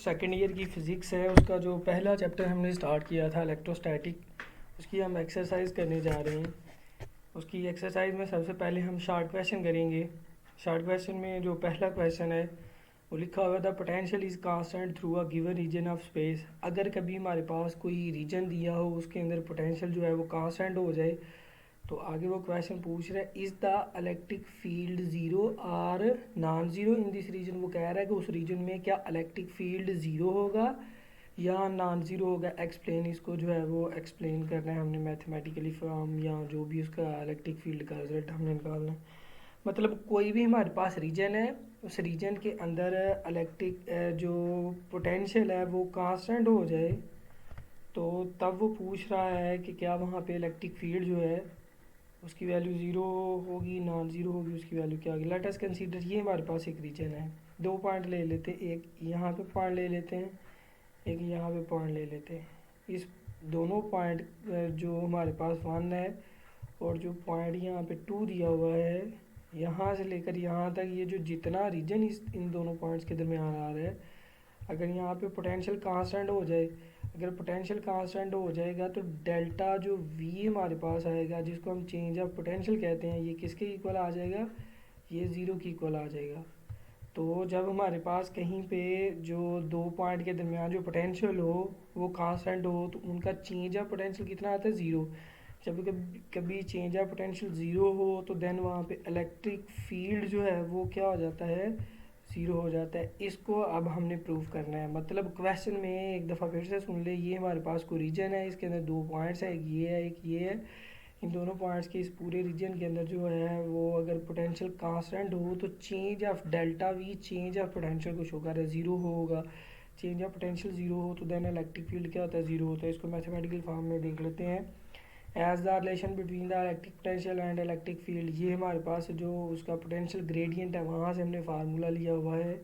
Second year की physics है, उसका जो पहला चैप्टर हमने स्टार्ट किया था इलेक्ट्रोस्टैटिक, उसकी हम एक्सरसाइज करने जा रहे हैं। उसकी एक्सरसाइज में सबसे पहले हम शॉर्ट क्वेश्चन करेंगे। शॉर्ट क्वेश्चन में जो पहला क्वेश्चन है वो लिखा हुआ था, potential is constant through a given region of space. अगर कभी हमारे पास कोई रीजन दिया हो, उसके अंदर पोटेंशियल जो है वो कांस्टेंट हो जाए, तो आगे वो क्वेश्चन पूछ रहा है, is the electric field zero और non zero in this region. वो कह रहा है कि उस रीजन में क्या इलेक्ट्रिक फील्ड ज़ीरो होगा या नॉन ज़ीरो होगा। एक्सप्लेन, इसको जो है वो एक्सप्लेन करना है हमने मैथमेटिकली फ्रॉम, या जो भी उसका इलेक्ट्रिक फील्ड का रिजल्ट हमने निकालना है। मतलब कोई भी हमारे पास रीजन है, उस रीजन के अंदर इलेक्ट्रिक जो पोटेंशियल है वो कांस्टेंट हो जाए, तो तब वो पूछ रहा है कि क्या वहाँ पे इलेक्ट्रिक फील्ड जो है उसकी वैल्यू ज़ीरो होगी, नॉन ज़ीरो होगी, उसकी वैल्यू क्या होगी। लेट अस कंसीडर, ये हमारे पास एक रीजन है, दो पॉइंट ले लेते हैं, एक यहाँ पे पॉइंट ले लेते हैं, एक यहाँ पे पॉइंट ले लेते हैं। इस दोनों पॉइंट जो हमारे पास 1 है और जो पॉइंट यहाँ पे 2 दिया हुआ है, यहाँ से लेकर यहाँ तक ये जो जितना रीजन इस इन दोनों पॉइंट्स के दरमियान आ रहा है, अगर यहाँ पे पोटेंशियल कांस्टेंट हो जाए, अगर पोटेंशियल कांस्टेंट हो जाएगा तो डेल्टा जो वी हमारे पास आएगा, जिसको हम चेंज ऑफ पोटेंशियल कहते हैं, ये किसके इक्वल आ जाएगा, ये ज़ीरो की इक्वल आ जाएगा। तो जब हमारे पास कहीं पे जो दो पॉइंट के दरमियान जो पोटेंशियल हो वो कांस्टेंट हो, तो उनका चेंज ऑफ पोटेंशियल कितना आता है, ज़ीरो। जब कभी कभी चेंज ऑफ पोटेंशियल ज़ीरो हो तो देन वहाँ पे इलेक्ट्रिक फील्ड जो है वो क्या हो जाता है, ज़ीरो हो जाता है। इसको अब हमने प्रूव करना है। मतलब क्वेश्चन में एक दफ़ा फिर से सुन ले, ये हमारे पास कोई रीजन है, इसके अंदर दो पॉइंट्स है, एक ये है एक ये है। इन दोनों पॉइंट्स के इस पूरे रीजन के अंदर जो है वो अगर पोटेंशियल कांस्टेंट हो तो change of delta we change of potential को शो कर रहा है, ज़ीरो होगा। चेंज ऑफ पोटेंशियल ज़ीरो हो तो देन इलेक्ट्रिक फील्ड क्या होता है, ज़ीरो होता है। इसको मैथमेटिकल फॉर्म में देख लेते हैं। As the relation between the electric potential and electric field, ये हमारे पास जो उसका पोटेंशियल ग्रेडियंट है वहाँ से हमने फार्मूला लिया हुआ है,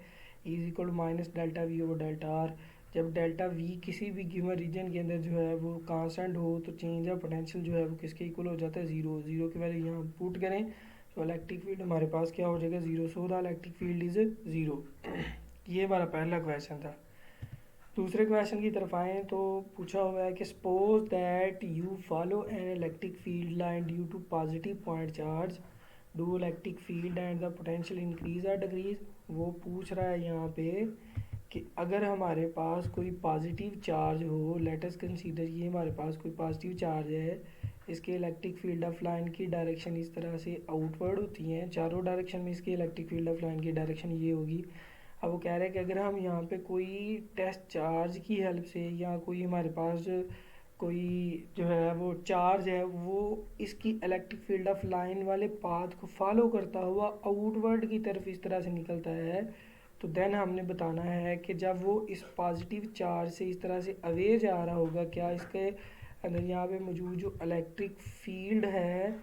is equal to minus delta V over delta R. जब डेल्टा वी किसी भी गिवन रीजन के अंदर जो है वो कांस्टेंट हो तो चेंज ऑफ पोटेंशियल जो है वो किसके इक्वल हो जाता है, ज़ीरो। ज़ीरो की वैल्यू यहाँ पुट करें तो इलेक्ट्रिक फील्ड हमारे पास क्या हो जाएगा, zero. So the electric field is zero. ये हमारा पहला क्वेश्चन था। दूसरे क्वेश्चन की तरफ आएँ तो पूछा हुआ है कि suppose that you follow an electric field line due to positive point charge, do electric field and the potential increase और डिक्रीज। वो पूछ रहा है यहाँ पे कि अगर हमारे पास कोई पॉजिटिव चार्ज हो, लेट अस कंसीडर ये हमारे पास कोई पॉजिटिव चार्ज है, इसके इलेक्ट्रिक फील्ड ऑफ लाइन की डायरेक्शन इस तरह से आउटवर्ड होती हैं, चारों डायरेक्शन में इसकी इलेक्ट्रिक फील्ड ऑफ लाइन की डायरेक्शन ये होगी। अब वो कह रहे हैं कि अगर हम यहाँ पे कोई टेस्ट चार्ज की हेल्प से या कोई हमारे पास कोई जो है वो चार्ज है वो इसकी इलेक्ट्रिक फील्ड ऑफ लाइन वाले पाथ को फॉलो करता हुआ आउटवर्ड की तरफ इस तरह से निकलता है, तो देन हमने बताना है कि जब वो इस पॉजिटिव चार्ज से इस तरह से अवे जा रहा होगा, क्या इसके अंदर यहाँ पे मौजूद जो इलेक्ट्रिक फील्ड है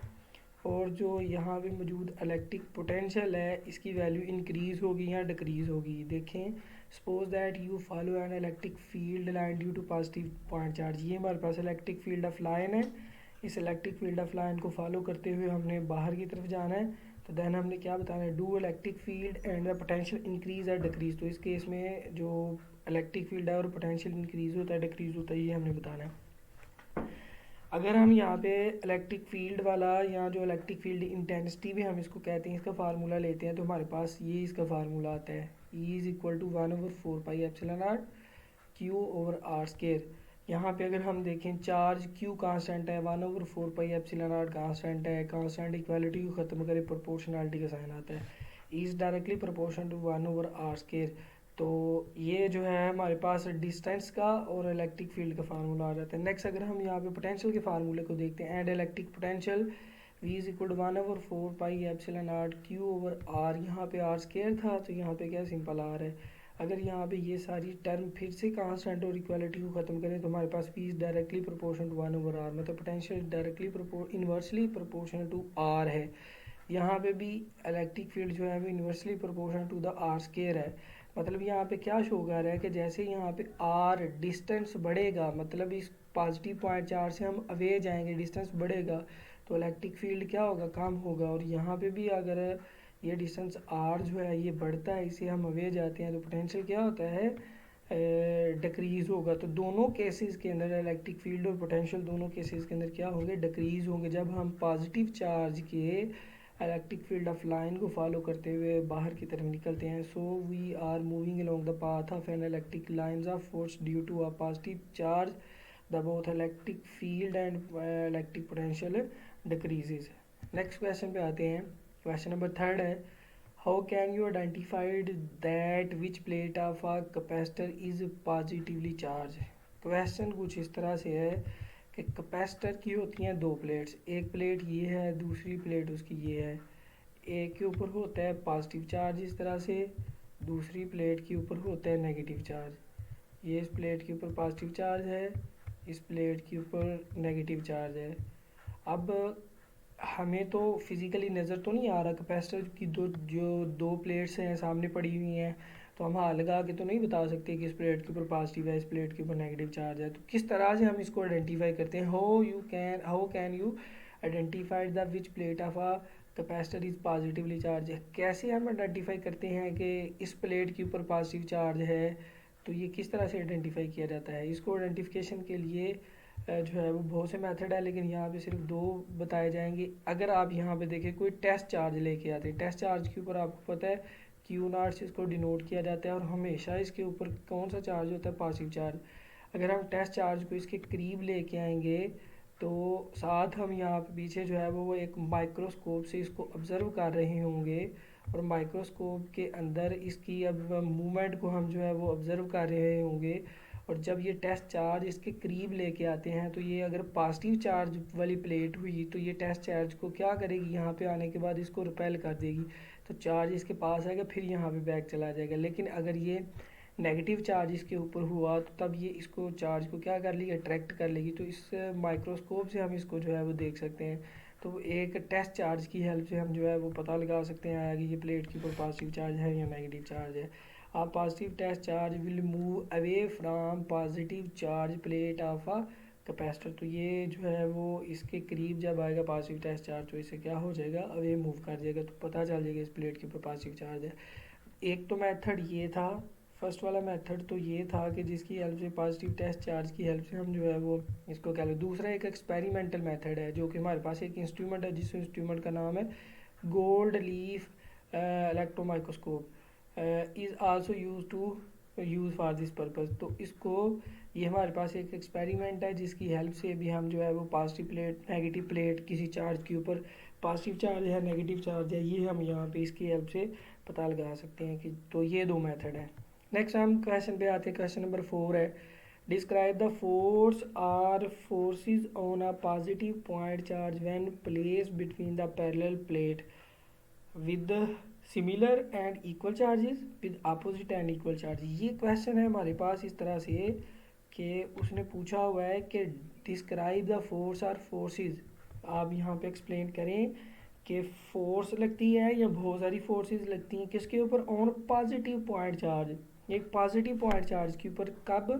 और जो यहाँ पे मौजूद इलेक्ट्रिक पोटेंशियल है इसकी वैल्यू इंक्रीज़ होगी या डिक्रीज़ होगी। देखें, suppose that you follow an electric field line due to positive point charge. ये हमारे पास इलेक्ट्रिक फील्ड ऑफ लाइन है, इस इलेक्ट्रिक फील्ड ऑफ लाइन को फॉलो करते हुए हमने बाहर की तरफ जाना है। तो देन हमने क्या बताना है, do electric field and the potential increase और डिक्रीज। तो इस केस में जो इलेक्ट्रिक फील्ड है और पोटेंशियल इंक्रीज होता है डिक्रीज होता है, ये हमने बताना है। अगर हम यहाँ पे इलेक्ट्रिक फील्ड वाला या जो इलेक्ट्रिक फील्ड इंटेंसिटी भी हम इसको कहते हैं, इसका फार्मूला लेते हैं, तो हमारे पास ये इसका फार्मूला आता है, E is equal to 1/4 pi epsilon naught Q over r square. यहाँ पे अगर हम देखें चार्ज क्यू कांस्टेंट है, 1/4 पाई एप्सिलॉन नॉट कांस्टेंट है, कांस्टेंट इक्वालिटी को ख़त्म करे प्रोपोर्शनैलिटी का साइन आता है, is directly proportion to 1/r square. तो ये जो है हमारे पास डिस्टेंस का और इलेक्ट्रिक फील्ड का फार्मूला आ जाता है। नेक्स्ट अगर हम यहाँ पे पोटेंशियल के फार्मूले को देखते हैं, and electric potential V is equal to 1/4 pi epsilon naught Q over R. यहाँ पे आर स्केयर था तो यहाँ पे क्या सिंपल आर है। अगर यहाँ पे ये सारी टर्म फिर से कांस्टेंट और इक्वालिटी को ख़त्म करें तो हमारे पास V is directly proportional to 1/r, मतलब potential directly inversely proportional to r है। यहाँ पे भी इलेक्ट्रिक फील्ड जो है वो inversely proportional to the r square है। मतलब यहाँ पे क्या शो कर रहा है कि जैसे यहाँ पे आर डिस्टेंस बढ़ेगा, मतलब इस पॉजिटिव पॉइंट चार्ज से हम अवे जाएंगे, डिस्टेंस बढ़ेगा तो इलेक्ट्रिक फील्ड क्या होगा, कम होगा। और यहाँ पे भी अगर ये डिस्टेंस आर जो है ये बढ़ता है, इसे हम अवे जाते हैं तो पोटेंशियल क्या होता है, डिक्रीज़ होगा। तो दोनों केसेस के अंदर इलेक्ट्रिक फील्ड और पोटेंशियल दोनों केसेस के अंदर क्या होंगे, डिक्रीज़ होंगे। जब हम पॉजिटिव चार्ज के इलेक्ट्रिक फील्ड ऑफ लाइन को फॉलो करते हुए बाहर की तरफ निकलते हैं, so we are moving along the path of an electric lines of force due to a positive charge the both electric field and electric potential decreases. Next question पे आते हैं। क्वेश्चन नंबर 3 है, how can you identified that which plate of a capacitor is positively charge. Question कुछ इस तरह से है कि कैपेसिटर की होती हैं दो प्लेट्स, एक प्लेट ये है, दूसरी प्लेट उसकी ये है। एक के ऊपर होता है पॉजिटिव चार्ज इस तरह से, दूसरी प्लेट के ऊपर होता है नेगेटिव चार्ज। ये इस प्लेट के ऊपर पॉजिटिव चार्ज है, इस प्लेट के ऊपर नेगेटिव चार्ज है। अब हमें तो फिज़िकली नज़र तो नहीं आ रहा कैपेसिटर की जो दो प्लेट्स हैं सामने पड़ी हुई हैं, तो हम हाथ लगा के तो नहीं बता सकते कि इस प्लेट के ऊपर पॉजिटिव है, इस प्लेट के ऊपर नेगेटिव चार्ज है। तो किस तरह से हम इसको आइडेंटिफाई करते हैं, how can you identify the which plate of a capacitor is positively charge है। कैसे हम आइडेंटिफाई करते हैं कि इस प्लेट के ऊपर पॉजिटिव चार्ज है, तो ये किस तरह से आइडेंटिफाई किया जाता है। इसको आइडेंटिफिकेशन के लिए जो है वो बहुत से मेथड है, लेकिन यहाँ पे सिर्फ दो बताए जाएंगे। अगर आप यहाँ पे देखें कोई टेस्ट चार्ज लेके आते हैं, टेस्ट चार्ज के ऊपर आपको पता है Q0 से इसको डिनोट किया जाता है, और हमेशा इसके ऊपर कौन सा चार्ज होता है, पॉजिटिव चार्ज। अगर हम टेस्ट चार्ज को इसके करीब लेके आएंगे तो साथ हम यहाँ पे पीछे जो है वो एक माइक्रोस्कोप से इसको ऑब्ज़र्व कर रहे होंगे, और माइक्रोस्कोप के अंदर इसकी अब मूवमेंट को हम जो है वो ऑब्ज़र्व कर रहे होंगे। और जब ये टेस्ट चार्ज इसके करीब लेके आते हैं, तो ये अगर पॉजिटिव चार्ज वाली प्लेट हुई तो ये टेस्ट चार्ज को क्या करेगी, यहाँ पे आने के बाद इसको रिपेल कर देगी, तो चार्ज इसके पास आएगा, फिर यहाँ पे बैक चला जाएगा। लेकिन अगर ये नेगेटिव चार्ज इसके ऊपर हुआ तो तब ये इसको चार्ज को क्या कर लेगी, अट्रैक्ट कर लेगी। तो इस माइक्रोस्कोप से हम इसको जो है वो देख सकते हैं। तो एक टेस्ट चार्ज की हेल्प से हम जो है वो पता लगा सकते हैं कि ये प्लेट के ऊपर पॉजिटिव चार्ज है या नेगेटिव चार्ज है। A positive test charge will move away from positive charge plate of a capacitor. तो ये जो है वो इसके करीब जब आएगा पॉजिटिव टेस्ट चार्ज, तो इससे क्या हो जाएगा, अवे मूव कर जाएगा, तो पता चल जाएगा इस प्लेट के ऊपर पॉजिटिव चार्ज है। एक तो मेथड ये था, फर्स्ट वाला मेथड तो ये था कि जिसकी हेल्प से पॉजिटिव टेस्ट चार्ज की हेल्प से हम जो है वो इसको क्या लें। दूसरा एक एक्सपेरिमेंटल मेथड है, जो कि हमारे पास एक इंस्ट्रूमेंट है, जिस इंस्ट्रूमेंट का नाम है gold leaf electro microscope is also use for this purpose. तो इसको ये हमारे पास एक एक्सपेरिमेंट है जिसकी हेल्प से भी हम जो है वो पॉजिटिव प्लेट नेगेटिव प्लेट किसी चार्ज के ऊपर पॉजिटिव चार्ज है नेगेटिव चार्ज है, ये हम यहाँ पे इसकी हेल्प से पता लगा सकते हैं कि। तो ये दो मेथड हैं। नेक्स्ट हम क्वेश्चन पे आते हैं। क्वेश्चन नंबर 4 है, describe the force or forces on a positive point charge when placed between the parallel plate with similar and equal charges with opposite and equal charges. ये question है हमारे पास इस तरह से कि उसने पूछा हुआ है कि डिस्क्राइब द फोर्स और फोर्सेस। आप यहाँ पे एक्सप्लेन करें कि फोर्स लगती है या बहुत सारी फोर्सेस लगती हैं किसके ऊपर, ऑन पॉजिटिव पॉइंट चार्ज, एक पॉजिटिव पॉइंट चार्ज के ऊपर। कब,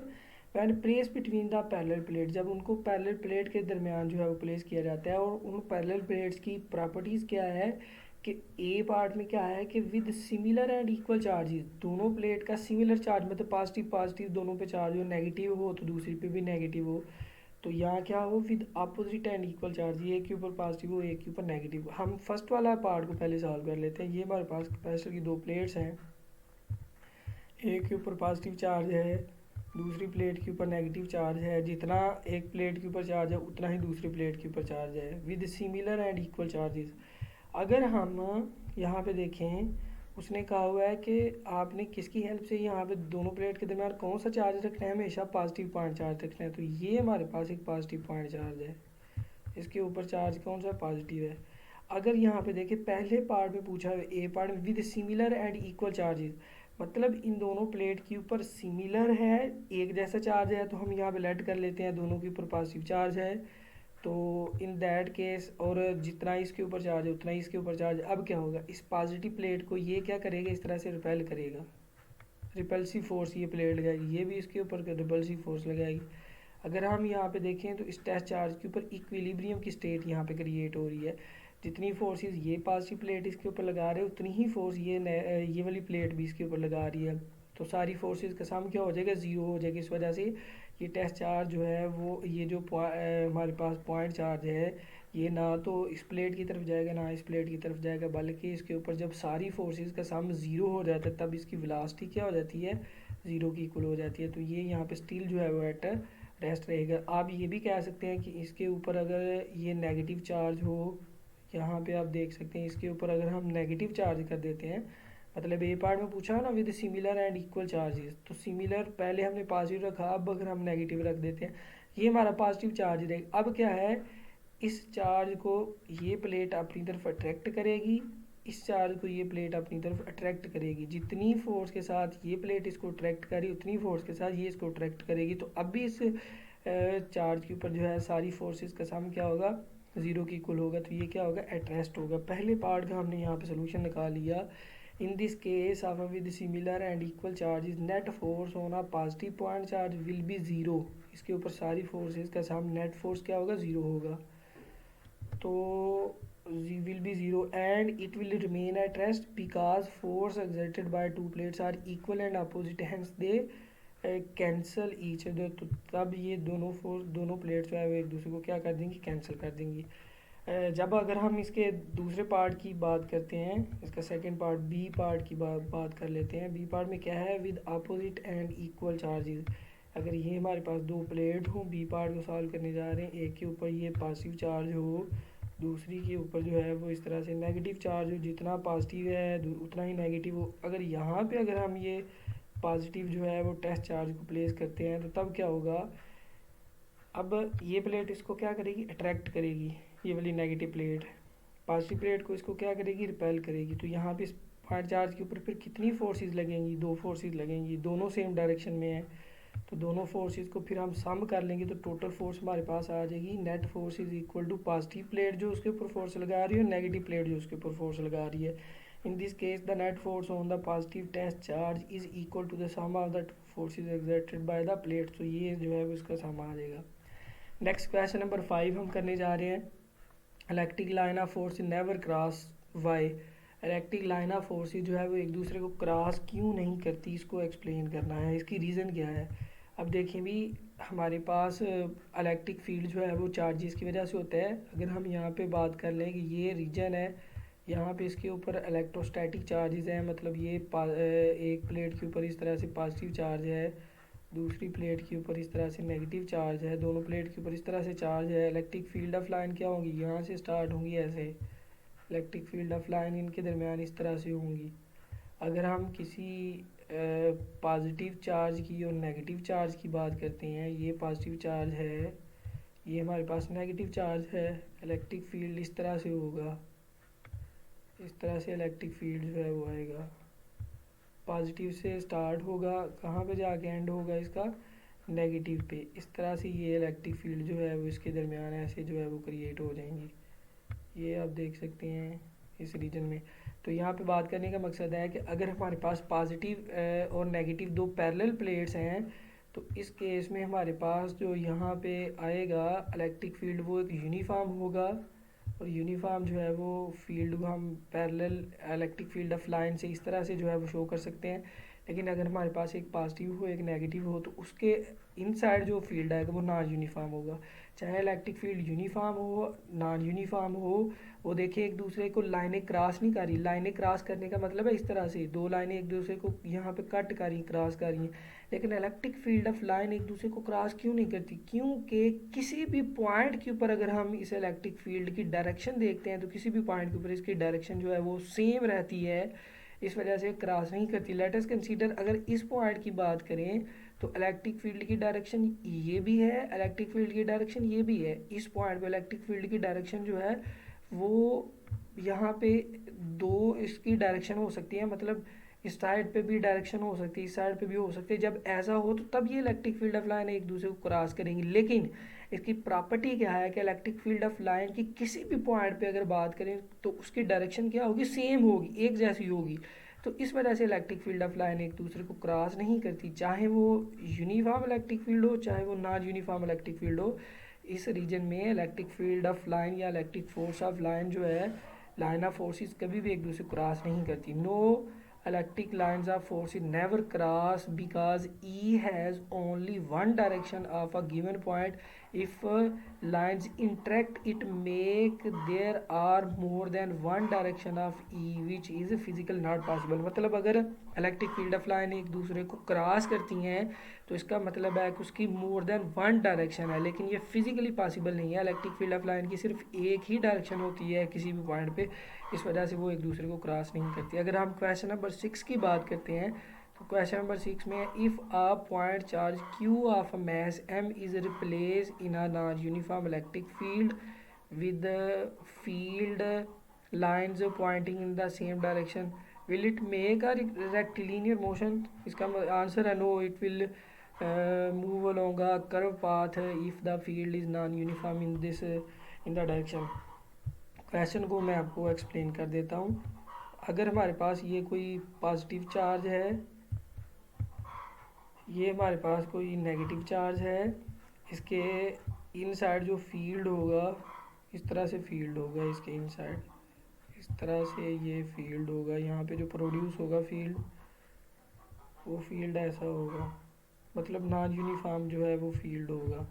when place between the parallel plate, जब उनको पैरेलल प्लेट के दरमियान जो है वो प्लेस किया जाता है। और उन पैरेलल प्लेट्स की प्रॉपर्टीज़ क्या है कि ए पार्ट में क्या है कि with similar and equal charges, दोनों प्लेट का सिमिलर चार्ज, मतलब पॉजिटिव पॉजिटिव दोनों पे चार्ज हो, नेगेटिव हो तो दूसरी पे भी नेगेटिव हो। तो यहाँ क्या हो, with opposite and equal charge, ये एक के ऊपर पॉजिटिव हो एक के ऊपर नेगेटिव हो। हम फर्स्ट वाला पार्ट को पहले सॉल्व कर लेते हैं। ये हमारे पास कैपेसिटर की दो प्लेट्स हैं, एक के ऊपर पॉजिटिव चार्ज है, दूसरी प्लेट के ऊपर नेगेटिव चार्ज है। जितना एक प्लेट के ऊपर चार्ज है उतना ही दूसरी प्लेट के ऊपर चार्ज है, with similar and equal charges. अगर हम यहाँ पे देखें, उसने कहा हुआ है कि आपने किसकी हेल्प से यहाँ पे दोनों प्लेट के दरमियान कौन सा चार्ज रखना है, हमेशा पॉजिटिव पॉइंट चार्ज रखना है। तो ये हमारे पास एक पॉजिटिव पॉइंट चार्ज है, इसके ऊपर चार्ज कौन सा पॉजिटिव है। अगर यहाँ पे देखें पहले पार्ट में पूछा है, ए पार्ट में with similar and equal charges, मतलब इन दोनों प्लेट के ऊपर सिमिलर है, एक जैसा चार्ज है, तो हम यहाँ पे लेट कर लेते हैं दोनों के ऊपर पॉजिटिव चार्ज है। तो इन दैट केस, और जितना इसके ऊपर चार्ज है उतना ही इसके ऊपर चार्ज। अब क्या होगा, इस पॉजिटिव प्लेट को ये क्या करेगा, इस तरह से रिपेल करेगा, रिपल्सिव फोर्स ये प्लेट लगाएगी, ये भी इसके ऊपर रिपल्सिव फोर्स लगाएगी। अगर हम यहाँ पे देखें तो इस टेस्ट चार्ज के ऊपर इक्विलिब्रियम की स्टेट यहाँ पे क्रिएट हो रही है। जितनी फोर्सेस ये पॉजिटिव प्लेट इसके ऊपर लगा रहे हैं उतनी ही फोर्स ये वाली प्लेट भी इसके ऊपर लगा रही है। तो सारी फोर्सेस का सम क्या हो जाएगा, ज़ीरो हो जाएगी। इस वजह से ये टेस्ट चार्ज जो है वो ये जो हमारे पास पॉइंट चार्ज है ये ना तो इस प्लेट की तरफ जाएगा ना इस प्लेट की तरफ जाएगा, बल्कि इसके ऊपर जब सारी फोर्सेस का सम ज़ीरो हो जाता है तब इसकी वेलोसिटी क्या हो जाती है, ज़ीरो की इक्वल हो जाती है। तो ये यहाँ पे स्टिल जो है वो एट रेस्ट रहेगा। आप ये भी कह सकते हैं कि इसके ऊपर अगर ये नेगेटिव चार्ज हो, यहाँ पे आप देख सकते हैं इसके ऊपर अगर हम नेगेटिव चार्ज कर देते हैं, मतलब ए पार्ट में पूछा ना with similar and equal charges, तो सिमिलर पहले हमने पॉजिटिव रखा, अब अगर हम नेगेटिव रख देते हैं ये हमारा पॉजिटिव चार्ज रहेगा। अब क्या है, इस चार्ज को ये प्लेट अपनी तरफ अट्रैक्ट करेगी, इस चार्ज को ये प्लेट अपनी तरफ अट्रैक्ट करेगी। जितनी फोर्स के साथ ये प्लेट इसको अट्रैक्ट करी उतनी फोर्स के साथ ये इसको अट्रैक्ट करेगी। तो अब भी इस चार्ज के ऊपर जो है सारी फोर्सेस का सम क्या होगा, ज़ीरो की इक्वल होगा। तो ये क्या होगा, एट रेस्ट होगा। पहले पार्ट का हमने यहाँ पे सोल्यूशन निकाल लिया। इन this case of with similar and equal charges net force on a positive point charge will be zero. इसके ऊपर सारी फोर्सेस का सम नेट फोर्स क्या होगा, ज़ीरो होगा। तो will be zero and it will remain at rest because force exerted by two plates are equal and opposite, hence they cancel each other। तो तब ये दोनों फोर्स दोनों प्लेट्स जो है वो एक दूसरे को क्या कर देंगी, कैंसिल कर देंगी। जब अगर हम इसके दूसरे पार्ट की बात करते हैं, इसका सेकंड पार्ट बी पार्ट की बात कर लेते हैं। बी पार्ट में क्या है, with opposite and equal charges. अगर ये हमारे पास दो प्लेट हो, बी पार्ट को सॉल्व करने जा रहे हैं, एक के ऊपर ये पॉजिटिव चार्ज हो, दूसरी के ऊपर जो है वो इस तरह से नेगेटिव चार्ज हो। जितना पॉजिटिव है उतना ही नेगेटिव हो। अगर यहाँ पे अगर हम ये पॉजिटिव जो है वो टेस्ट चार्ज को प्लेस करते हैं तो तब क्या होगा, अब ये प्लेट इसको क्या करेगी, अट्रैक्ट करेगी। ये वाली नेगेटिव प्लेट पॉजिटिव प्लेट को इसको क्या करेगी, रिपेल करेगी। तो यहाँ पे इस पॉइंट चार्ज के ऊपर फिर कितनी फोर्सेस लगेंगी, दो फोर्सेस लगेंगी, दोनों सेम डायरेक्शन में है। तो दोनों फोर्सेस को फिर हम सम कर लेंगे तो टोटल फोर्स हमारे पास आ जाएगी, net force is equal to positive plate जो उसके ऊपर फोर्स लगा रही है और नेगेटिव प्लेट जो उसके ऊपर फोर्स लगा रही है। In this case the net force on the positive test charge is equal to the sum of the forces exerted by the plate. तो ये जो है उसका सम आ जाएगा। नेक्स्ट क्वेश्चन नंबर 5 हम करने जा रहे हैं। Electric line of force never cross why. Electric line of force जो है वो एक दूसरे को क्रॉस क्यों नहीं करती, इसको एक्सप्लेन करना है, इसकी रीज़न क्या है। अब देखें भी हमारे पास इलेक्ट्रिक फील्ड जो है वो चार्जेस की वजह से होता है। अगर हम यहाँ पे बात कर लें कि ये रीजन है, यहाँ पे इसके ऊपर इलेक्ट्रोस्टैटिक चार्जेस हैं, मतलब ये एक प्लेट के ऊपर इस तरह से पॉजिटिव चार्ज है, दूसरी प्लेट के ऊपर इस तरह से नेगेटिव चार्ज है, दोनों प्लेट के ऊपर इस तरह से चार्ज है। इलेक्ट्रिक फील्ड ऑफ लाइन क्या होगी, यहाँ से स्टार्ट होंगी ऐसे, इलेक्ट्रिक फील्ड ऑफ लाइन इनके दरमियान इस तरह से होंगी। अगर हम किसी पॉजिटिव चार्ज की और नेगेटिव चार्ज की बात करते हैं, ये पॉजिटिव चार्ज है, ये हमारे पास नेगेटिव चार्ज है, इलेक्ट्रिक फील्ड इस तरह से होगा, इस तरह से इलेक्ट्रिक फील्ड जो है वो आएगा, पॉजिटिव से स्टार्ट होगा, कहाँ पे जाके एंड होगा इसका, नेगेटिव पे। इस तरह से ये इलेक्ट्रिक फील्ड जो है वो इसके दरमियान ऐसे जो है वो क्रिएट हो जाएंगी। ये आप देख सकते हैं इस रीजन में। तो यहाँ पे बात करने का मकसद है कि अगर हमारे पास पॉजिटिव और नेगेटिव दो पैरेलल प्लेट्स हैं तो इस केस में हमारे पास जो यहाँ पे आएगा इलेक्ट्रिक फील्ड वो एक यूनिफॉर्म होगा, और यूनिफॉर्म जो है वो फील्ड को हम parallel electric field of line से इस तरह से जो है वो शो कर सकते हैं। लेकिन अगर हमारे पास एक पॉजिटिव हो एक नेगेटिव हो तो उसके इनसाइड जो फील्ड आएगा वो नॉन यूनिफॉर्म होगा। चाहे इलेक्ट्रिक फील्ड यूनिफॉर्म हो नॉन यूनिफॉर्म हो, वो देखिए एक दूसरे को लाइनें क्रॉस नहीं कर रही। लाइनें क्रॉस करने का मतलब है इस तरह से दो लाइनें एक दूसरे को यहाँ पे कट कर रही, क्रॉस कर रही हैं। लेकिन इलेक्ट्रिक फील्ड ऑफ लाइन एक दूसरे को क्रॉस क्यों नहीं करती, क्योंकि किसी भी पॉइंट के ऊपर अगर हम इस इलेक्ट्रिक फील्ड की डायरेक्शन देखते हैं तो किसी भी पॉइंट के ऊपर इसकी डायरेक्शन जो है वो सेम रहती है, इस वजह से क्रॉस नहीं करती। लेट अस कंसीडर अगर इस पॉइंट की बात करें तो इलेक्ट्रिक फील्ड की डायरेक्शन ये भी है, इलेक्ट्रिक फील्ड की डायरेक्शन ये भी है। इस पॉइंट पे इलेक्ट्रिक फील्ड की डायरेक्शन जो है वो यहाँ पे दो इसकी डायरेक्शन हो सकती है, मतलब इस साइड पे भी डायरेक्शन हो सकती है, इस साइड पे भी हो सकती है। जब ऐसा हो तो तब ये इलेक्ट्रिक फील्ड ऑफ लाइन एक दूसरे को क्रॉस करेंगी। लेकिन इसकी प्रॉपर्टी क्या है कि इलेक्ट्रिक फील्ड ऑफ लाइन की किसी भी पॉइंट पे अगर बात करें तो उसकी डायरेक्शन क्या होगी, सेम होगी, एक जैसी होगी। तो इस वजह से इलेक्ट्रिक फील्ड ऑफ लाइन एक दूसरे को क्रॉस नहीं करती, चाहे वो यूनिफॉर्म इलेक्ट्रिक फील्ड हो चाहे वो नॉन यूनिफॉर्म इलेक्ट्रिक फील्ड हो। इस रीजन में इलेक्ट्रिक फील्ड ऑफ लाइन या इलेक्ट्रिक फोर्स ऑफ लाइन जो है, लाइन ऑफ फोर्सेस कभी भी एक दूसरे को क्रॉस नहीं करती। No electric lines of force never cross because E has only one direction of a given point. If lines interact, it make there are more than one direction of E, which is physical not possible. मतलब अगर electric field of line एक दूसरे को cross करती हैं तो इसका मतलब है कि उसकी मोर देन वन डायरेक्शन है, लेकिन ये फिजिकली पॉसिबल नहीं है। इलेक्ट्रिक फील्ड ऑफ लाइन की सिर्फ एक ही डायरेक्शन होती है किसी भी पॉइंट पे, इस वजह से वो एक दूसरे को क्रॉस नहीं करती। अगर हम क्वेश्चन नंबर 6 की बात करते हैं तो क्वेश्चन नंबर 6 में if a point charge Q of mass M is replace in a non uniform electric field with field lines pointing in the same direction will it make a rectilinear motion. इसका answer है no, it will move along a curve path if the field is non uniform in the direction. Question को मैं आपको explain कर देता हूँ। अगर हमारे पास ये कोई पॉजिटिव चार्ज है, ये हमारे पास कोई नेगेटिव चार्ज है, इसके इनसाइड जो फील्ड होगा इस तरह से फील्ड होगा, इसके इनसाइड इस तरह से ये फील्ड होगा, यहाँ पे जो प्रोड्यूस होगा फील्ड वो फील्ड ऐसा होगा, मतलब नॉन यूनिफॉर्म जो है वो फील्ड होगा,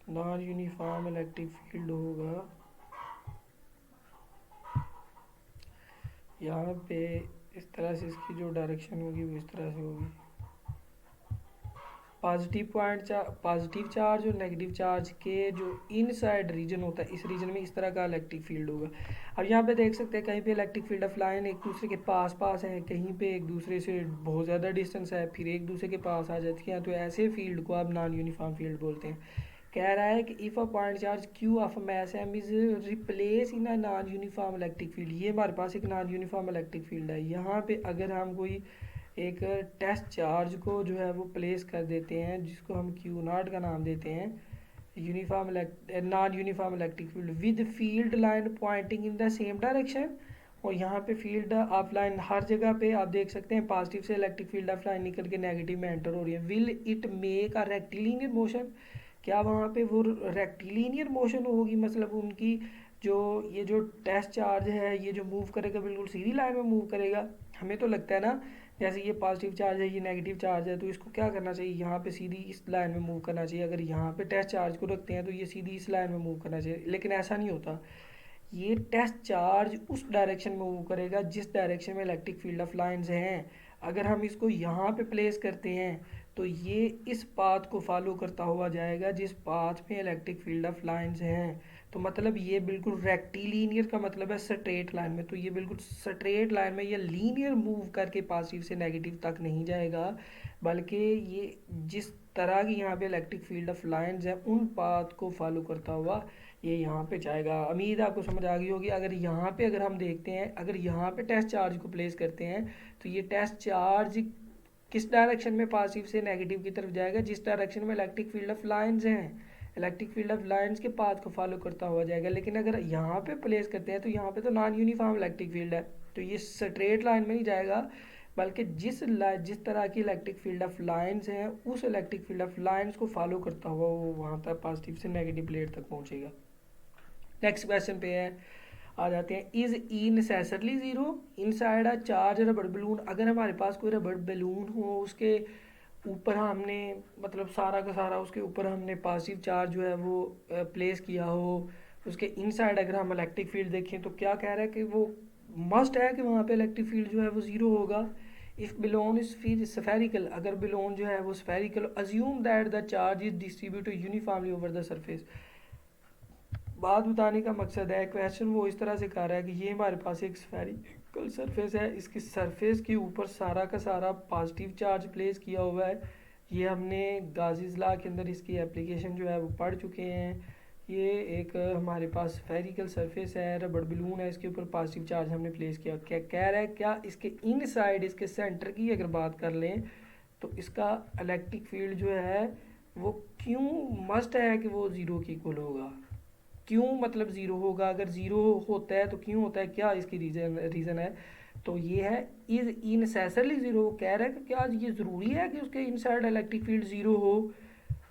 नॉन यूनिफॉर्म इलेक्ट्रिक फील्ड होगा। यहाँ पे इस तरह से इसकी जो डायरेक्शन होगी वो इस तरह से होगी। पॉजिटिव चार्ज और नेगेटिव चार्ज के जो इनसाइड रीजन होता है, इस रीजन में इस तरह का इलेक्ट्रिक फील्ड होगा। अब यहाँ पे देख सकते हैं कहीं पे इलेक्ट्रिक फील्ड ऑफ लाइन एक दूसरे के पास पास है, कहीं पे एक दूसरे से बहुत ज़्यादा डिस्टेंस है, फिर एक दूसरे के पास आ जाती हैं, तो ऐसे फील्ड को आप नॉन यूनिफॉर्म फील्ड बोलते हैं। कह रहा है कि if a point charge Q of mass M is replace in a non uniform electric field, ये हमारे पास एक नॉन यूनिफॉर्म इलेक्ट्रिक फील्ड है। यहाँ पे अगर हम कोई एक टेस्ट चार्ज को जो है वो प्लेस कर देते हैं, जिसको हम क्यू नॉट का नाम देते हैं, non uniform electric field with field line Poynting in the same direction, और यहाँ पे फील्ड ऑफ लाइन हर जगह पे आप देख सकते हैं पॉजिटिव से इलेक्ट्रिक फील्ड ऑफ लाइन निकल के नेगेटिव में एंटर हो रही है। Will it make a rectilinear motion, क्या वहाँ पे वो रेक्टिलिनियर मोशन होगी, मतलब उनकी जो ये जो टेस्ट चार्ज है ये जो मूव करेगा बिल्कुल सीधी लाइन में मूव करेगा। हमें तो लगता है ना जैसे ये पॉजिटिव चार्ज है ये नेगेटिव चार्ज है, तो इसको क्या करना चाहिए, यहाँ पे सीधी इस लाइन में मूव करना चाहिए। अगर यहाँ पे टेस्ट चार्ज को रखते हैं तो ये सीधी इस लाइन में मूव करना चाहिए, लेकिन ऐसा नहीं होता। ये टेस्ट चार्ज उस डायरेक्शन में मूव करेगा जिस डायरेक्शन में इलेक्ट्रिक फील्ड ऑफ लाइंस हैं। अगर हम इसको यहाँ पे प्लेस करते हैं तो ये इस पाथ को फॉलो करता हुआ जाएगा जिस पाथ में इलेक्ट्रिक फील्ड ऑफ लाइंस हैं। तो मतलब ये बिल्कुल रेक्टिलिनियर का मतलब है स्ट्रेट लाइन में, तो ये बिल्कुल स्ट्रेट लाइन में, ये लीनियर मूव करके पॉजिटिव से नेगेटिव तक नहीं जाएगा, बल्कि ये जिस तरह की यहाँ पे इलेक्ट्रिक फील्ड ऑफ लाइंस हैं उन पाथ को फॉलो करता हुआ ये यहाँ पे जाएगा। उम्मीद आपको समझ आ गई होगी। अगर यहाँ पे अगर हम देखते हैं, अगर यहाँ पे टेस्ट चार्ज को प्लेस करते हैं तो ये टेस्ट चार्ज किस डायरेक्शन में पॉजिटिव से नेगेटिव की तरफ जाएगा, जिस डायरेक्शन में इलेक्ट्रिक फील्ड ऑफ लाइंस हैं, इलेक्ट्रिक फील्ड ऑफ लाइंस के पाथ को फॉलो करता हुआ जाएगा। लेकिन अगर यहाँ पे प्लेस करते हैं तो यहाँ पे तो नॉन यूनिफॉर्म इलेक्ट्रिक फील्ड है, तो ये स्ट्रेट लाइन में नहीं जाएगा, बल्कि जिस तरह की इलेक्ट्रिक फील्ड ऑफ लाइंस हैं उस इलेक्ट्रिक फील्ड ऑफ लाइंस को फॉलो करता हुआ वो वहाँ तक पॉजिटिव से नेगेटिव प्लेट तक पहुँचेगा। नेक्स्ट क्वेश्चन पे है, आ जाते हैं। Is E necessarily zero inside a charge रबड़ बलून, अगर हमारे पास कोई रबड़ बलून हो उसके ऊपर हमने मतलब सारा का सारा उसके ऊपर हमने पॉजिटिव चार्ज जो है वो प्लेस किया हो, उसके इनसाइड अगर हम इलेक्ट्रिक फील्ड देखें तो क्या कह रहा है कि वो मस्ट है कि वहाँ पे इलेक्ट्रिक फील्ड जो है वो ज़ीरो होगा। इफ़ बिलोन इज फिर स्फेरिकल, अगर बिलोन जो है वो spherical, assume that the charge is distributed uniformly over the surface. बात बताने का मकसद है, क्वेश्चन वो इस तरह से कर रहा है कि ये हमारे पास एक स्फेरिकल सरफेस है, इसकी सरफेस के ऊपर सारा का सारा पॉजिटिव चार्ज प्लेस किया हुआ है। ये हमने गाजीज लॉ के अंदर इसकी एप्लीकेशन जो है वो पढ़ चुके हैं। ये एक हमारे पास स्फेरिकल सरफेस है, रबड़ बलून है, इसके ऊपर पॉजिटिव चार्ज हमने प्लेस किया। क्या कह रहा है, क्या इसके इन साइड इसके सेंटर की अगर बात कर लें तो इसका इलेक्ट्रिक फील्ड जो है वो क्यों मस्ट है कि वो ज़ीरो की इक्वल होगा। क्यों मतलब ज़ीरो होगा, अगर ज़ीरो होता है तो क्यों होता है, क्या इसकी रीज़न है। तो ये है इज ई नेसेसरली ज़ीरो, कह रहा है कि क्या ये ज़रूरी है कि उसके इनसाइड इलेक्ट्रिक फील्ड ज़ीरो हो।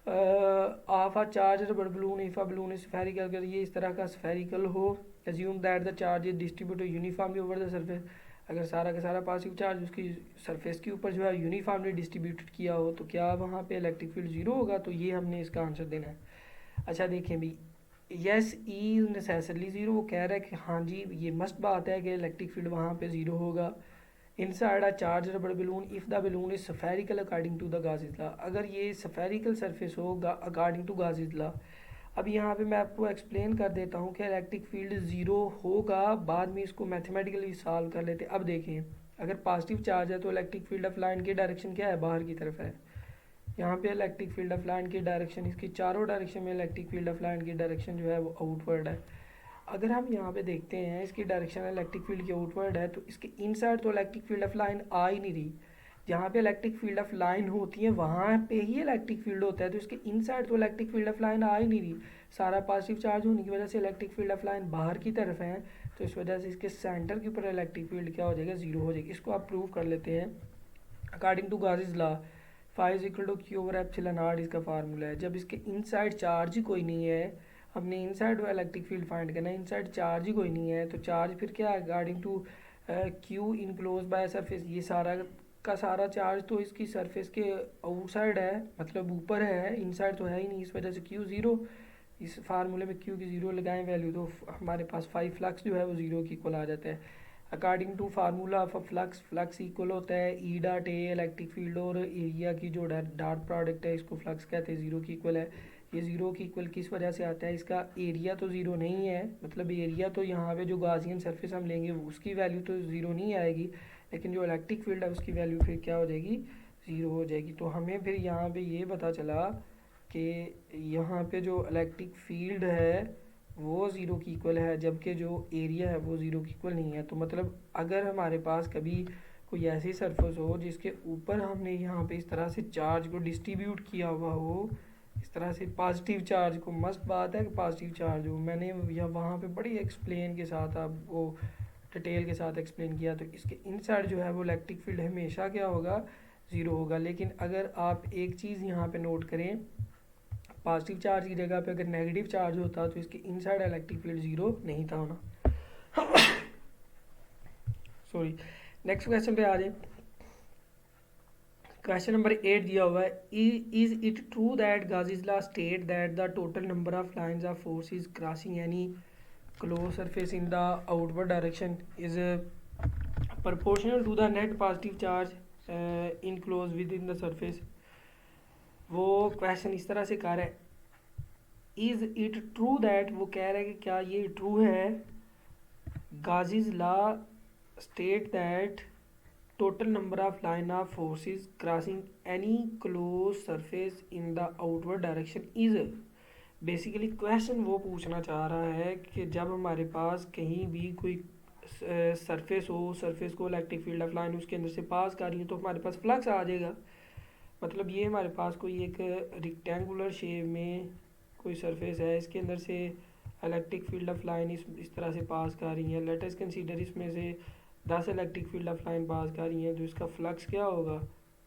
ऑफ अ चार्ज रबड़ balloon if a balloon is spherical, अगर ये इस तरह का स्फेरिकल हो, assume that the charge is distributed uniformly over the surface, अगर सारा का सारा पॉजिटिव चार्ज उसकी सरफेस के ऊपर जो है यूनिफॉर्मली डिस्ट्रीब्यूटेड किया हो तो क्या वहाँ पे इलेक्ट्रिक फील्ड ज़ीरो होगा? तो ये हमने इसका आंसर देना है। अच्छा देखें भी, यस ई नेसेसरली ज़ीरो, वो कह रहा है कि हाँ जी ये मस्ट बात है कि इलेक्ट्रिक फील्ड वहाँ पे ज़ीरो होगा। Inside a charge rubber balloon if the balloon is spherical according to the Gauss law, अगर ये स्फेरिकल सरफेस होगा अकॉर्डिंग टू गाउस लॉ। अब यहाँ पे मैं आपको एक्सप्लेन कर देता हूँ कि इलेक्ट्रिक फील्ड ज़ीरो होगा, बाद में इसको मैथमेटिकली सॉल्व कर लेते हैं। अब देखें, अगर पॉजिटिव चार्ज है तो इलेक्ट्रिक फील्ड ऑफ लाइन की डायरेक्शन क्या है? बाहर की तरफ है। यहाँ पे इलेक्ट्रिक फील्ड ऑफ लाइन की डायरेक्शन, इसकी चारों डायरेक्शन में इलेक्ट्रिक फील्ड ऑफ लाइन की डायरेक्शन जो है वो आउटवर्ड है। अगर हम यहाँ पे देखते हैं इसकी डायरेक्शन इलेक्ट्रिक फील्ड की आउटवर्ड है तो इसके इनसाइड तो इलेक्ट्रिक फील्ड ऑफ लाइन आ ही नहीं रही। जहाँ पे इलेक्ट्रिक फील्ड ऑफ लाइन होती है वहाँ पे ही इलेक्ट्रिक फील्ड होता है, तो इसके इनसाइड तो इलेक्ट्रिक फील्ड ऑफ लाइन आ ही नहीं रही। सारा पॉजिटिव चार्ज होने की वजह से इलेक्ट्रिक फील्ड ऑफ लाइन बाहर की तरफ है, तो इस वजह से इसके सेंटर के ऊपर इलेक्ट्रिक फील्ड क्या हो जाएगा? ज़ीरो हो जाएगी। इसको आप प्रूव कर लेते हैं। According to Gauss law phi is equal to Q over epsilon R इसका फार्मूला है। जब इसके इनसाइड चार्ज ही कोई नहीं है, हमने इनसाइड इलेक्ट्रिक फील्ड फाइंड करना है, इनसाइड चार्ज ही कोई नहीं है, तो चार्ज फिर क्या है? According to Q enclose by surface, ये सारा का सारा चार्ज तो इसकी सरफेस के आउटसाइड है, मतलब ऊपर है, इनसाइड तो है ही नहीं, इस वजह से क्यू ज़ीरो। इस फार्मूले में क्यू की ज़ीरो लगाएं वैल्यू तो हमारे पास फाइव फ्लक्स जो है वो ज़ीरो की इक्वल आ जाता है। According to formula of flux, flux equal होता है E dot A electric field और एरिया की जो डॉट प्रोडक्ट है इसको फ्लक्स कहते हैं, ज़ीरो की इक्वल है। ये ज़ीरो की इक्वल किस वजह से आता है? इसका एरिया तो ज़ीरो नहीं है, मतलब एरिया तो यहाँ पे जो गाउसियन सरफेस हम लेंगे उसकी वैल्यू तो ज़ीरो नहीं आएगी, लेकिन जो इलेक्ट्रिक फील्ड है उसकी वैल्यू फिर क्या हो जाएगी? ज़ीरो हो जाएगी। तो हमें फिर यहाँ पे ये पता चला कि यहाँ पे जो इलेक्ट्रिक फील्ड है वो ज़ीरो की इक्वल है, जबकि जो एरिया है वो ज़ीरो की इक्वल नहीं है। तो मतलब अगर हमारे पास कभी कोई ऐसी सरफेस हो जिसके ऊपर हमने यहाँ पे इस तरह से चार्ज को डिस्ट्रीब्यूट किया हुआ हो, इस तरह से पॉजिटिव चार्ज को, मस्त बात है कि पॉजिटिव चार्ज हो, मैंने यहाँ वहाँ पे बड़ी एक्सप्लेन के साथ आपको डिटेल के साथ एक्सप्लेन किया, तो इसके इनसाइड जो है वो इलेक्ट्रिक फील्ड हमेशा क्या होगा? ज़ीरो होगा। लेकिन अगर आप एक चीज़ यहाँ पे नोट करें, पॉजिटिव चार्ज की जगह पे अगर नेगेटिव चार्ज होता तो इसके इनसाइड इलेक्ट्रिक फील्ड ज़ीरो नहीं था होना। सॉरी, नेक्स्ट क्वेश्चन पे आ जाए। क्वेश्चन नंबर 8 दिया हुआ है, is it true that Gauss law state that the total number of lines of forces crossing any close surface in the outward direction is proportional to the net positive charge enclosed within the surface। वो question इस तरह से कह रहा है, is it true that, वो कह रहा है कि क्या ये ट्रू है, Gauss law state that total number of line of forces crossing any close surface in the outward direction is. Basically question वो पूछना चाह रहा है कि जब हमारे पास कहीं भी कोई सरफेस हो, सरफेस को इलेक्ट्रिक फील्ड ऑफ लाइन उसके अंदर से पास कर रही है तो हमारे पास फ्लक्स आ जाएगा। मतलब ये हमारे पास कोई एक रेक्टेंगुलर शेप में कोई सरफेस है, इसके अंदर से इलेक्ट्रिक फील्ड ऑफ लाइन इस तरह से पास कर रही है। लेट अस कंसीडर इसमें से 10 इलेक्ट्रिक फील्ड ऑफ लाइन पास कर रही है, तो इसका फ्लक्स क्या होगा?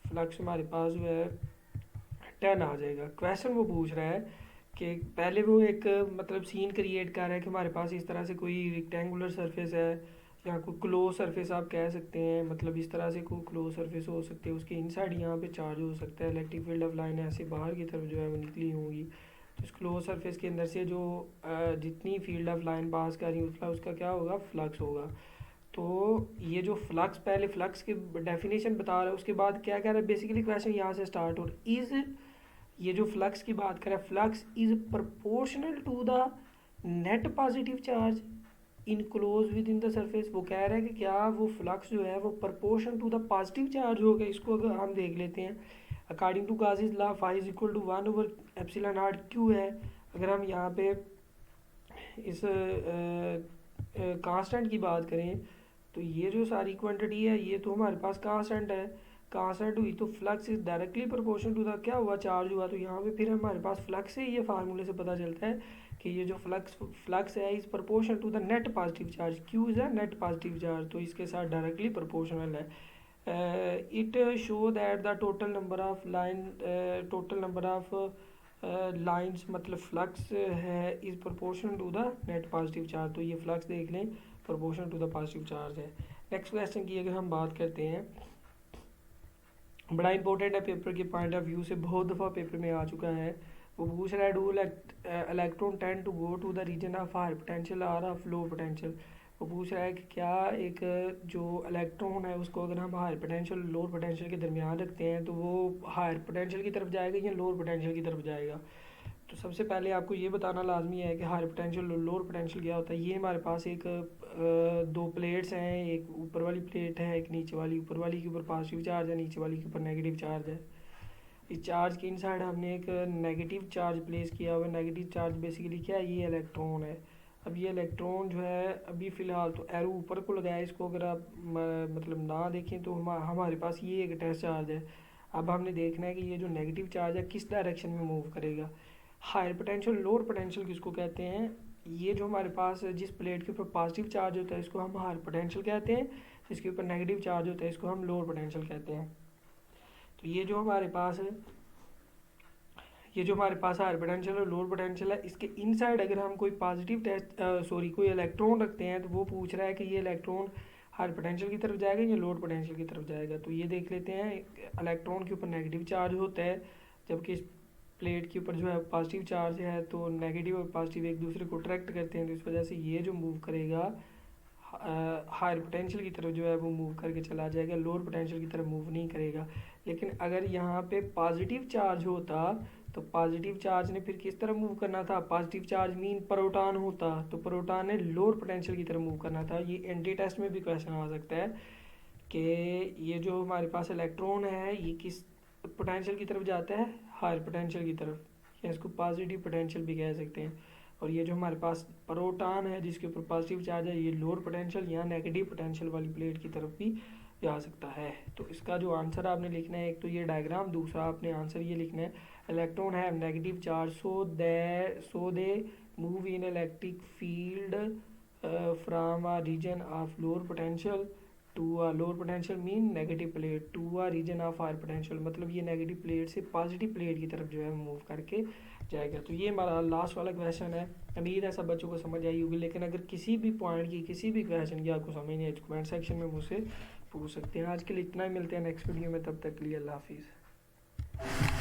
फ्लक्स हमारे पास जो है 10 आ जाएगा। क्वेश्चन वो पूछ रहा है कि पहले वो एक मतलब सीन क्रिएट कर रहा है कि हमारे पास इस तरह से कोई रेक्टेंगुलर सरफेस है या कोई क्लोज सरफेस आप कह सकते हैं, मतलब इस तरह से कोई क्लोज सरफेस हो सकती है, उसके इनसाइड यहाँ पे चार्ज हो सकता है, इलेक्ट्रिक फील्ड ऑफ लाइन ऐसे बाहर की तरफ जो है वो निकली होंगी, तो इस क्लोज सरफेस के अंदर से जो जितनी फील्ड ऑफ लाइन पास कर रही है उसका क्या होगा? फ्लक्स होगा। तो ये जो फ्लक्स, पहले फ्लक्स की डेफिनेशन बता रहा है, उसके बाद क्या कह रहा है? बेसिकली क्वेश्चन यहाँ से स्टार्ट हो रहा है, इज़, ये जो फ्लक्स की बात कर रहा है, flux is proportional to the net positive charge enclose within the surface. वो कह रहा है कि क्या वो फ्लक्स जो है वो proportion to the positive charge होगा। इसको अगर हम देख लेते हैं, according to Gauss law phi is equal to 1 over epsilon naught Q है। अगर हम यहाँ पे इस कांस्टेंट की बात करें तो ये जो सारी क्वांटिटी है ये तो हमारे पास कांस्टेंट है, कांस्टेंट हुई तो flux is directly proportion to the क्या हुआ? चार्ज हुआ। तो यहाँ पे फिर हमारे पास फ्लक्स है, ये फार्मूले से पता चलता है कि ये जो फ्लक्स है is proportion to the net positive charge, Q is a net positive charge, तो इसके साथ डायरेक्टली प्रोपोर्शनल है। It show that the total number of lines मतलब फ्लक्स है is proportion to the net positive charge. तो ये flux देख लें, proportion to the positive charge है। नेक्स्ट क्वेश्चन की अगर हम बात करते हैं, बड़ा इंपॉर्टेंट है पेपर के पॉइंट ऑफ व्यू से, बहुत दफ़ा पेपर में आ चुका है। वो पूछ रहा है do electron tend to go to the region of higher potential और ऑफ लो पोटेंशियल। वो पूछ रहा है कि क्या एक जो इलेक्ट्रॉन है उसको अगर हम हायर पोटेंशियल लोअर पोटेंशियल के दरमियान रखते हैं तो वो हायर पोटेंशियल की तरफ जाएगा या लोअर पोटेंशियल की तरफ जाएगा। तो सबसे पहले आपको ये बताना लाजमी है कि हायर पोटेंशियल और लोअर पोटेंशियल क्या होता है। ये हमारे पास एक दो प्लेट्स हैं, एक ऊपर वाली प्लेट है, एक नीचे वाली। ऊपर वाली के ऊपर पॉजिटिव चार्ज है, नीचे वाली के ऊपर नेगेटिव चार्ज है। इस चार्ज के इनसाइड हमने एक नेगेटिव चार्ज प्लेस किया हुआ है। नेगेटिव चार्ज बेसिकली क्या है, ये इलेक्ट्रॉन है। अब ये इलेक्ट्रॉन जो है अभी फ़िलहाल तो एरो ऊपर को लगाया है, इसको अगर आप मतलब ना देखें तो हमारे पास ये एक टेस्ट चार्ज है। अब हमने देखना है कि ये जो नेगेटिव चार्ज है किस डायरेक्शन में मूव करेगा। हायर पोटेंशियल लोअर पोटेंशियल किसको कहते हैं, ये जो हमारे पास जिस प्लेट के ऊपर पॉजिटिव चार्ज होता है इसको हम हायर पोटेंशियल कहते हैं, जिसके ऊपर नेगेटिव चार्ज होता है इसको हम लोअर पोटेंशियल कहते हैं। तो ये जो हमारे पास है, ये जो हमारे पास हायर पोटेंशियल और लोअर पोटेंशियल है, इसके इनसाइड अगर हम कोई पॉजिटिव कोई इलेक्ट्रॉन रखते हैं तो वो पूछ रहा है कि ये इलेक्ट्रॉन हायर पोटेंशियल की तरफ जाएगा या लोअर पोटेंशियल की तरफ जाएगा। तो ये देख लेते हैं, इलेक्ट्रॉन के ऊपर नेगेटिव चार्ज होता है, जबकि इस प्लेट के ऊपर जो है पॉजिटिव चार्ज है। तो नेगेटिव और पॉजिटिव एक दूसरे को अट्रैक्ट करते हैं, तो इस वजह से ये जो मूव करेगा हायर पोटेंशियल की तरफ जो है वो मूव करके चला जाएगा, लोअर पोटेंशियल की तरफ मूव नहीं करेगा। लेकिन अगर यहाँ पे पॉजिटिव चार्ज होता तो पॉजिटिव चार्ज ने फिर किस तरफ मूव करना था, पॉजिटिव चार्ज मीन प्रोटॉन होता, तो प्रोटॉन ने लोअर पोटेंशियल की तरफ मूव करना था। ये एंटी टेस्ट में भी क्वेश्चन आ सकता है कि ये जो हमारे पास इलेक्ट्रॉन है ये किस पोटेंशियल की तरफ जाता है, हायर पोटेंशियल की तरफ, या इसको पॉजिटिव पोटेंशियल भी कह सकते हैं। और ये जो हमारे पास प्रोटॉन है जिसके ऊपर पॉजिटिव चार्ज है, ये लोअर पोटेंशियल या नेगेटिव पोटेंशियल वाली प्लेट की तरफ भी जा सकता है। तो इसका जो आंसर आपने लिखना है, एक तो ये डायग्राम, दूसरा आपने आंसर ये लिखना है, electron have negative charge so they move in electric field from a region of lower potential to a lower potential mean negative plate to a region of higher potential. मतलब ये negative plate से positive plate की तरफ जो है move करके जाएगा। तो ये हमारा लास्ट वाला क्वेश्चन है। उम्मीद है सब बच्चों को समझ आई होगी, लेकिन अगर किसी भी पॉइंट की किसी भी क्वेश्चन की आपको समझ नहीं है तो कमेंट सेक्शन में मुझसे पूछ सकते हैं। आज के लिए इतना ही, मिलते हैं नेक्स्ट वीडियो में, तब तक के लिए अल्लाह हाफिज़।